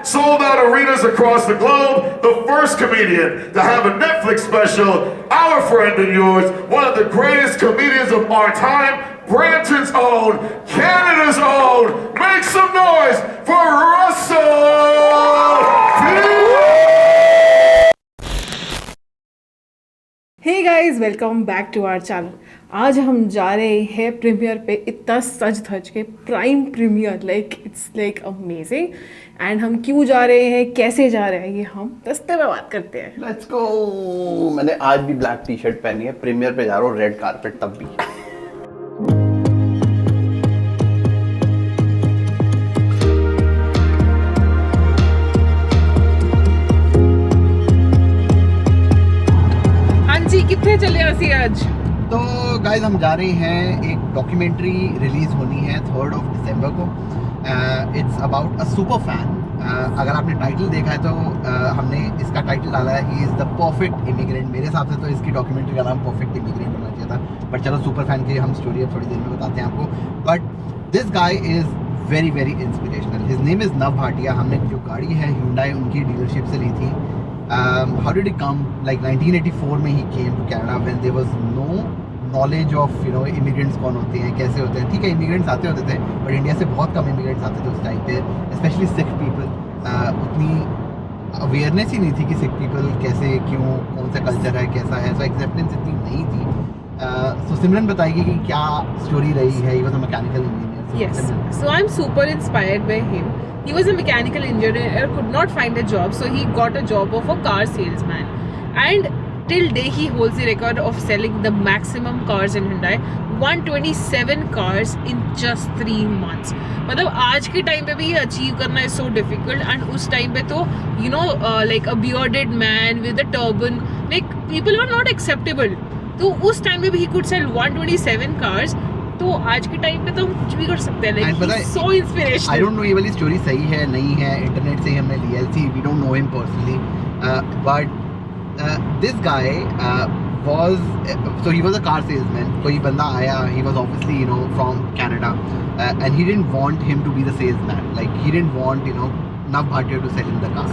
sold out arenas across the globe, the first comedian to have a Netflix special, our friend and yours, one of the greatest comedians of our time, Brampton's own, Canada's own, make some noise for Russell hey guys, welcome back to our channel. आज हम जा रहे हैं premiere पे, इतना सज धज के prime premiere, it's amazing. And हम क्यों जा रहे हैं, कैसे जा रहे हैं, ये हम रास्ते में बात करते हैं। Let's go. मैंने आज भी ब्लैक टी शर्ट पहनी है, प्रीमियर पे जा रहा हूँ, रेड कारपेट तब भी। कितने चले असी आज? तो गाइस हम जा रहे हैं, एक डॉक्यूमेंट्री रिलीज होनी है 3 दिसंबर को। It's about a super fan. अगर आपने टाइटल देखा है तो हमने इसका टाइटल डाला है he is the perfect immigrant. मेरे हिसाब से तो इसकी डॉक्यूमेंट्री का नाम परफेक्ट इमिग्रेंट होना चाहिए था, बट चलो सुपर फैन की हम स्टोरी अब थोड़ी देर में बताते हैं आपको। But this guy is very very inspirational. His name is नव भाटिया। हमने जो गाड़ी है Hyundai उनकी डीलरशिप से ली थी। How did it come? Like 1984 में he came to Canada when there was no knowledge of immigrants कौन होते हैं, कैसे होते हैं। ठीक है, immigrants आते होते थे, but इंडिया से बहुत कम immigrants आते थे उस टाइम पे, especially Sikh people। उतनी अवेयरनेस ही नहीं थी कि Sikh people कैसे, क्यों, कौन सा कल्चर है, कैसा है, so acceptance इतनी नहीं थी। So सिमरन बताएगी कि क्या स्टोरी रही है। He was a mechanical engineer। Yes, so I'm super inspired by him. He was a mechanical engineer, could not find a job, so he got a job of a car salesman. And till day he holds the record of selling the maximum cars in Hyundai, 127 cars in just 3 months. मतलब आज के time पे भी ये achieve करना is so difficult, and उस time पे तो like a bearded man with a turban, like people were not acceptable. तो उस टाइम पे भी he could sell 127 cars. तो आज के टाइम पे तो हम कुछ भी कर सकते हैं, like so inspirational. I don't know ये वाली स्टोरी सही है नहीं है, इंटरनेट से ही हमने लिया है। See, we don't know him personally, but this guy was so he was a car salesman. कोई बंदा आया, he was obviously from Canada, and he didn't want him to be the salesman. Like he didn't want Nav Bhatia to sell him the car,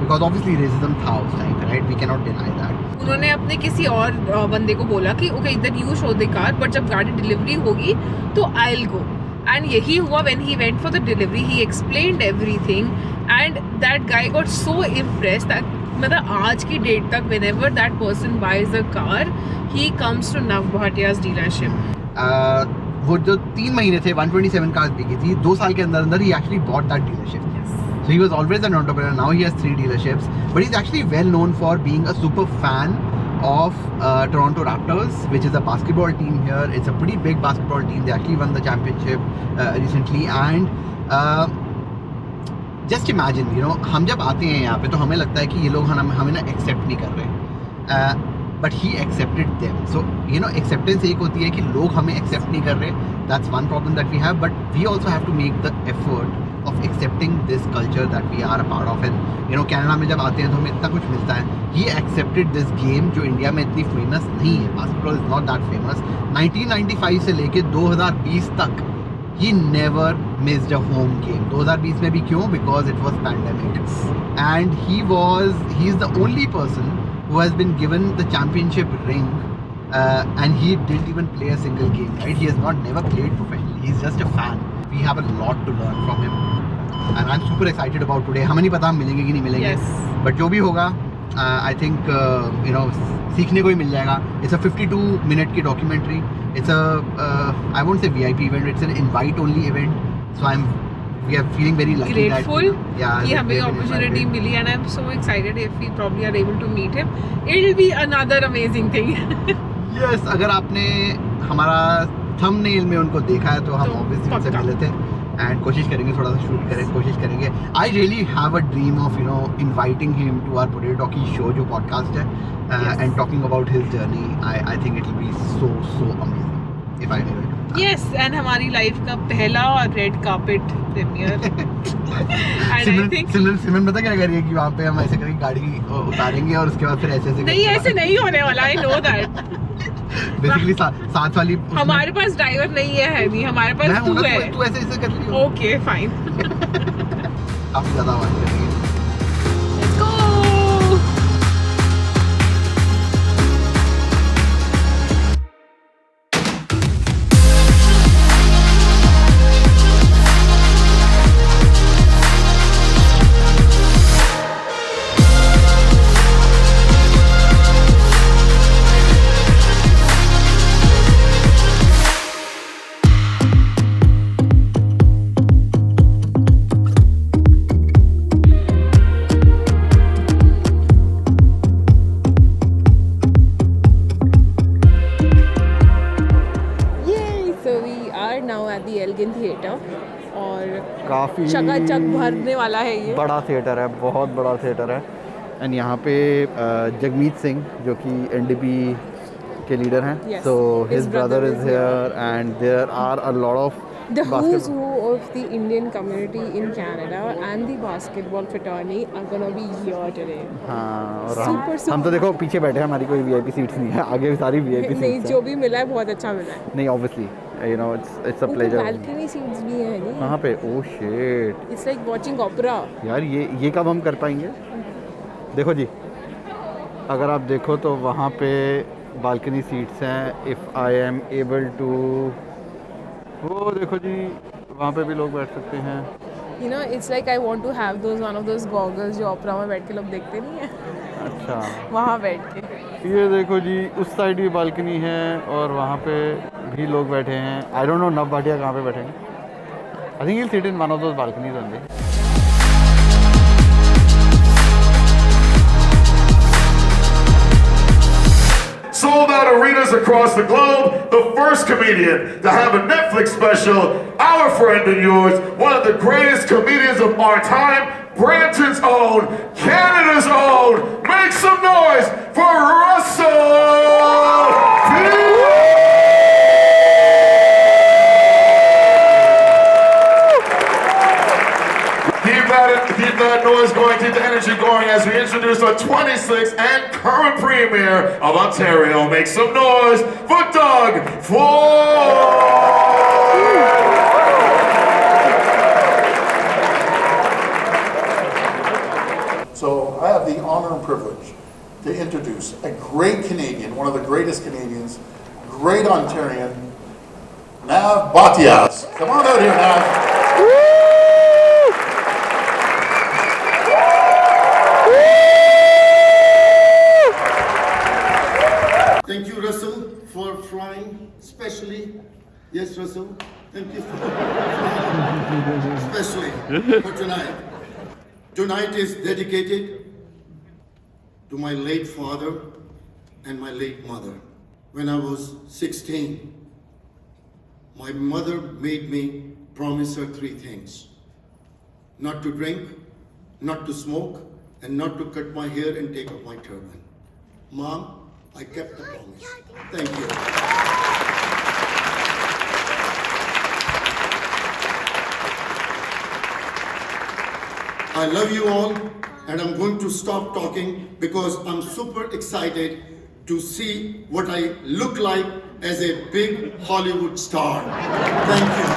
because obviously racism था उस time पे, right? We cannot deny that. उन्होंने अपने किसी और बंदे को बोला कि ओके इधर you show the car, but जब गाड़ी डिलीवरी होगी तो आई विल गो। एंड यही हुआ। When he went for the delivery he explained everything, and that guy got so impressed that मतलब आज की डेट तक whenever that person buys the car he comes to Nav Bhatia's dealership. वो जो 3 महीने थे 127 कार्स बिकी थी, 2 साल के अंदर अंदर ही actually bought that dealership. So he was always an entrepreneur. Now he has 3 dealerships, but he's actually well known for being a super fan of Toronto Raptors, which is a basketball team here. It's a pretty big basketball team. They actually won the championship recently, and just imagine, हम जब आते हैं यहाँ पे तो हमें लगता है कि ये लोग हमें ना एक्सेप्ट नहीं कर रहे, but he accepted them. So acceptance एक होती है कि लोग हमें एक्सेप्ट नहीं कर रहे, that's one problem that we have, but we also have to make the effort of accepting this culture that we are a part of. And Canada में जब आते हैं तो हमें इतना कुछ मिलता है। He accepted this game जो इंडिया में इतनी फेमस नहीं है, basketball is not that famous। 1995 से लेके 2020 तक he never missed a home game। 2020 में भी क्यों? Because it was pandemic, and he is the only person who has been given the championship ring, and he didn't even play a single game, right? He has never played professionally. He's just a fan. We have a lot to learn from him, and I'm super excited about today. हमें नहीं पता हम मिलेंगे कि नहीं मिलेंगे, but जो भी होगा I think सीखने को ही मिल जाएगा। It's a 52 minute की documentary. It's a I won't say VIP event, it's an invite only event, so we are feeling very lucky, grateful that कि हमें opportunity milli, and I'm so excited if we probably are able to meet him. It'll be another amazing thing. Yes, अगर आपने हमारा thumbnail में उनको देखा है तो हम ऑब्वियसली उनसे मिले थे, एंड कोशिश करेंगे थोड़ा सा शूट करें, कोशिश करेंगे। I really have a dream of inviting him to our potato talkie show जो पॉडकास्ट है, and talking about his journey. I think it will be so amazing if I never do. Yes, and हमारी life का पहला red carpet premiere. सिमरन पता क्या करिए कि वहाँ पे हम ऐसे करके गाड़ी उतारेंगे और उसके बाद फिर ऐसे नहीं, ऐसे नहीं होने वाला। I know that. बेसिकली साथ वाली हमारे पास ड्राइवर नहीं है नहीं, हमारे पास तू है। तू ऐसे कर रही हो। Okay fine. काफ़ी ज़्यादा आवाज़ कर रही है। Let's go! Yay! So we are now at the Elgin Theatre और काफ़ी चकाचक भरने वाला है ये। बड़ा थिएटर है, बहुत बड़ा थिएटर है। एंड यहाँ पे जगमीत सिंह जो कि एनडीपी के लीडर हैं, Yes, so his his brother brother is is here and there are a lot of The who's who of the Indian community in Canada and the basketball fraternity are gonna be here today. हाँ, और Super, हम तो देखो पीछे बैठे हैं, हमारी कोई वीआईपी सीट्स नहीं है, आगे सारी वीआईपी नहीं, सीट्स जो भी मिला है बहुत अच्छा मिला है। नहीं obviously you know it's a ऊपर प्लेजर। balcony seats भी हैं नहीं? कहाँ पे? Oh shit It's like watching opera. यार, ये कब हम कर पाएंगे? देखो जी, अगर आप देखो तो वहाँ पे बालकनी सीट्स हैं। If I am able to, वो देखो जी, वहाँ पे भी लोग बैठ सकते हैं। You know, it's like I want to have one of those goggles जो opera में बैठ के लोग देखते नहीं है, अच्छा, वहाँ बैठ के। ये देखो जी, उस साइड भी बालकनी है और वहाँ पे भी लोग बैठे हैं। आई डोंट नो नव भाटिया कहाँ पे बैठेंगे। I think he'll sit in one of those balconies only. Sold out arenas across the globe, the first comedian to have a Netflix special, our friend and yours, one of the greatest comedians of our time, Brampton's own, Canada's own. Make some noise for Russell Peters! Keep that noise going, keep the energy going as we introduce our 26th and current premier of Ontario. Make some noise for Doug Ford! So I have the honor and privilege to introduce a great Canadian, one of the greatest Canadians, great Ontarian, Nav Batias. Come on out here, Nav. Thank you, Russell, for flying specially. Yes, Russell. Thank you for flying especially for tonight. Tonight is dedicated to my late father and my late mother. When I was 16, my mother made me promise her 3 things: not to drink, not to smoke, and not to cut my hair and take off my turban. Mom, I kept the promise. Thank you. I love you all, and I'm going to stop talking because I'm super excited to see what I look like as a big Hollywood star. Thank you.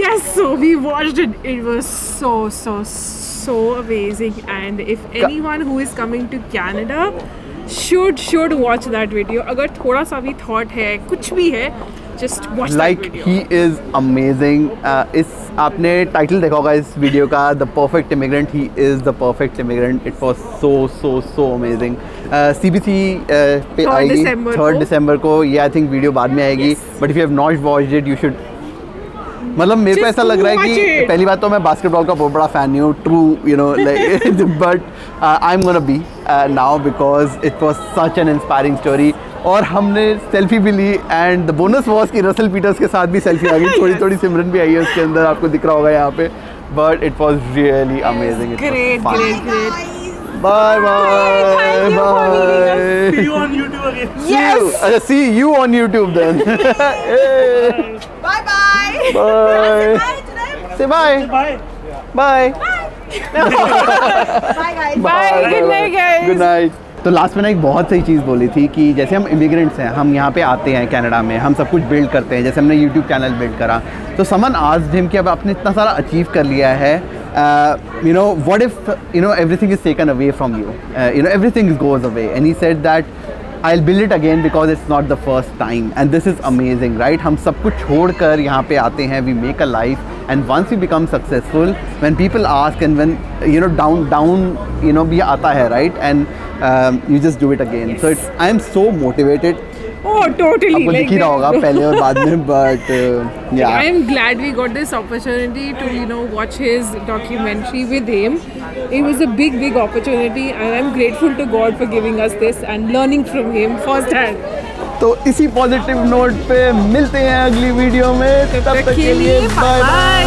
Yes, so we watched it. It was so amazing. And if anyone who is coming to Canada should watch that video. अगर थोड़ा सा भी thought है, कुछ भी है, just watch that video. he is amazing. इस आपने टाइटल देखा होगा इस वीडियो का, The Perfect Immigrant. He is the perfect immigrant. It was so amazing. CBC पे आएगी 3rd December को. ये I think वीडियो बाद में आएगी. But if you have not watched it, you should. मतलब मेरे को ऐसा लग रहा है कि पहली बात तो मैं बास्केटबॉल का बहुत बड़ा फैन नहीं हूँ, true you know like, but I am gonna be now because it was such an inspiring story. और हमने सेल्फी भी ली एंड द बोनस वाज कि रसल पीटर्स के साथ भी सेल्फी आ गई, थोड़ी सिमरन भी आई है उसके अंदर, आपको दिख रहा होगा यहाँ पे. But it was really amazing. Great. Bye. See you on YouTube again. Yes. See you on YouTube then. Hey. Bye. Bye. Say bye. Bye. Bye. Bye, guys. Bye. Good night, guys. Good night. तो last में ना एक बहुत सही चीज़ बोली थी कि जैसे हम इमिग्रेंट्स हैं, हम यहाँ पे आते हैं कनाडा में, हम सब कुछ बिल्ड करते हैं, जैसे हमने यूट्यूब चैनल बिल्ड करा, तो समन आस्क्ड हिम कि अब आपने इतना सारा अचीव कर लिया है, you know, what if, you know, everything is taken away from you, you know, everything goes away, and he said that I'll build it again because it's not the first time, and this is amazing, right? हम सब कुछ छोड़कर यहाँ पे आते हैं, we make a life, and once we become successful, when people ask and when, you know, down, you know, भी आता है, right? And you just do it again. So it's, I am so motivated. Oh, totally. आपको दिख ही रहा होगा पहले और बाद में, but yeah. I am glad we got this opportunity to, you know, watch his documentary with him. It was a big opportunity, and I'm grateful to God for giving us this and learning from him firsthand. तो इसी positive note पे मिलते हैं अगली video में, तब तक के लिए बाय बाय।